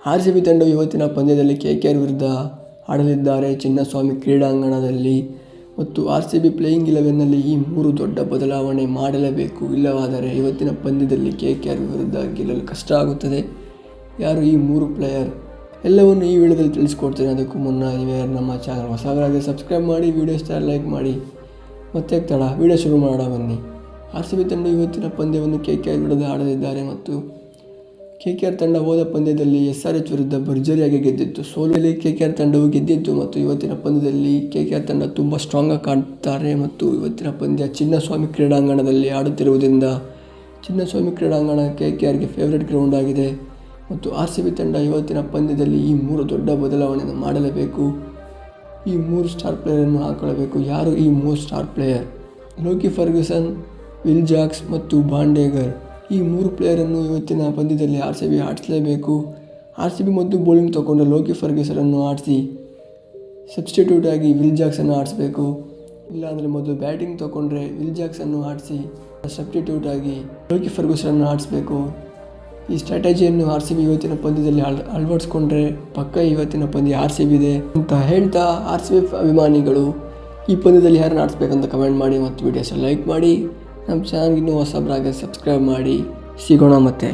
RCB ತಂಡವು ಇವತ್ತಿನ ಪಂದ್ಯದಲ್ಲಿ KKR ವಿರುದ್ಧ ಆಡಲಿದ್ದಾರೆ ಚಿನ್ನಸ್ವಾಮಿ ಕ್ರೀಡಾಂಗಣದಲ್ಲಿ. ಮತ್ತು RCB ಪ್ಲೇಯಿಂಗ್ 11ನಲ್ಲಿ ಈ 3 ದೊಡ್ಡ ಬದಲಾವಣೆ ಮಾಡಲೇಬೇಕು. ಇಲ್ಲವಾದರೆ ಇವತ್ತಿನ ಪಂದ್ಯದಲ್ಲಿ KKR ವಿರುದ್ಧ ಗೆಲ್ಲಲು ಕಷ್ಟ ಆಗುತ್ತದೆ. ಯಾರು ಈ 3 ಪ್ಲೇಯರ್ ಎಲ್ಲವನ್ನು ಈ ವಿಡಿಯೋದಲ್ಲಿ ತಿಳಿಸ್ಕೊಡ್ತೇನೆ. ಅದಕ್ಕೂ ಮುನ್ನ ನೀವ್ಯಾರು ನಮ್ಮ ಚಾನಲ್ ಹೊಸಬರಾಗಿ ಸಬ್ಸ್ಕ್ರೈಬ್ ಮಾಡಿ, ವಿಡಿಯೋ ಇಷ್ಟ ಲೈಕ್ ಮಾಡಿ. ಮತ್ತೆ ತಡ ವಿಡಿಯೋ ಶುರು ಮಾಡೋಣ ಬನ್ನಿ. RCB ತಂಡವು ಇವತ್ತಿನ ಪಂದ್ಯವನ್ನು KKR ವಿರುದ್ಧ ಆಡಲಿದ್ದಾರೆ. ಮತ್ತು KKR ತಂಡ ಹೋದ ಪಂದ್ಯದಲ್ಲಿ SRH ವಿರುದ್ಧ ಭರ್ಜರಿಯಾಗಿ ಗೆದ್ದಿತ್ತು. ಸೋಲಲ್ಲಿ KKR ತಂಡವು ಗೆದ್ದಿತ್ತು. ಮತ್ತು ಇವತ್ತಿನ ಪಂದ್ಯದಲ್ಲಿ KKR ತಂಡ ತುಂಬ ಸ್ಟ್ರಾಂಗಾಗಿ ಕಾಡ್ತಾರೆ. ಮತ್ತು ಇವತ್ತಿನ ಪಂದ್ಯ ಚಿನ್ನಸ್ವಾಮಿ ಕ್ರೀಡಾಂಗಣದಲ್ಲಿ ಆಡುತ್ತಿರುವುದರಿಂದ ಚಿನ್ನಸ್ವಾಮಿ ಕ್ರೀಡಾಂಗಣ KKRಗೆ ಫೇವ್ರೇಟ್ ಗ್ರೌಂಡ್ ಆಗಿದೆ. ಮತ್ತು RCB ತಂಡ ಇವತ್ತಿನ ಪಂದ್ಯದಲ್ಲಿ ಈ 3 ದೊಡ್ಡ ಬದಲಾವಣೆಯನ್ನು ಮಾಡಲೇಬೇಕು. ಈ 3 ಸ್ಟಾರ್ ಪ್ಲೇಯರನ್ನು ಹಾಕೊಳ್ಳಬೇಕು. ಯಾರು ಈ 3 star player? Loki Ferguson, will Jacks ಮತ್ತು ಬಾಂಡೇಗರ್. ಈ 3 ಪ್ಲೇಯರನ್ನು ಇವತ್ತಿನ ಪಂದ್ಯದಲ್ಲಿ RCB ಆಡಿಸಲೇಬೇಕು. RCB ಮೊದಲು ಬೌಲಿಂಗ್ ತಗೊಂಡು ಲೋಕಿ ಫರ್ಗ್ಯೂಸನನ್ನು ಆಡಿಸಿ ಸಬ್ಸ್ಟಿಟ್ಯೂಟ್ ಆಗಿ ವಿಲ್ ಜಾಕ್ಸನ್ನು ಆಡಿಸಬೇಕು. ಇಲ್ಲಾಂದರೆ ಮೊದಲು ಬ್ಯಾಟಿಂಗ್ ತಗೊಂಡ್ರೆ ವಿಲ್ ಜಾಕ್ಸನ್ನು ಆಡಿಸಿ ಸಬ್ಸ್ಟಿಟ್ಯೂಟ್ ಆಗಿ ಲೋಕಿ ಫರ್ಗ್ಯೂಸನನ್ನು ಆಡಿಸಬೇಕು. ಈ ಸ್ಟ್ರಾಟಜಿಯನ್ನು RCB ಇವತ್ತಿನ ಪಂದ್ಯದಲ್ಲಿ ಅಳವಡಿಸ್ಕೊಂಡ್ರೆ ಪಕ್ಕ ಇವತ್ತಿನ ಪಂದ್ಯ RCB ಇದೆ ಅಂತ ಹೇಳ್ತಾ RCB ಅಭಿಮಾನಿಗಳು ಈ ಪಂದ್ಯದಲ್ಲಿ ಯಾರನ್ನು ಆಡಿಸ್ಬೇಕಂತ ಕಮೆಂಟ್ ಮಾಡಿ ಮತ್ತು ವಿಡಿಯೋಸ್ ಲೈಕ್ ಮಾಡಿ. ನಮ್ಮ ಚಾನಲ್ಗೆ ಇನ್ನೂ ಹೊಸಬರಾಗಿ ಸಬ್ಸ್ಕ್ರೈಬ್ ಮಾಡಿ. ಸಿಗೋಣ ಮತ್ತೆ.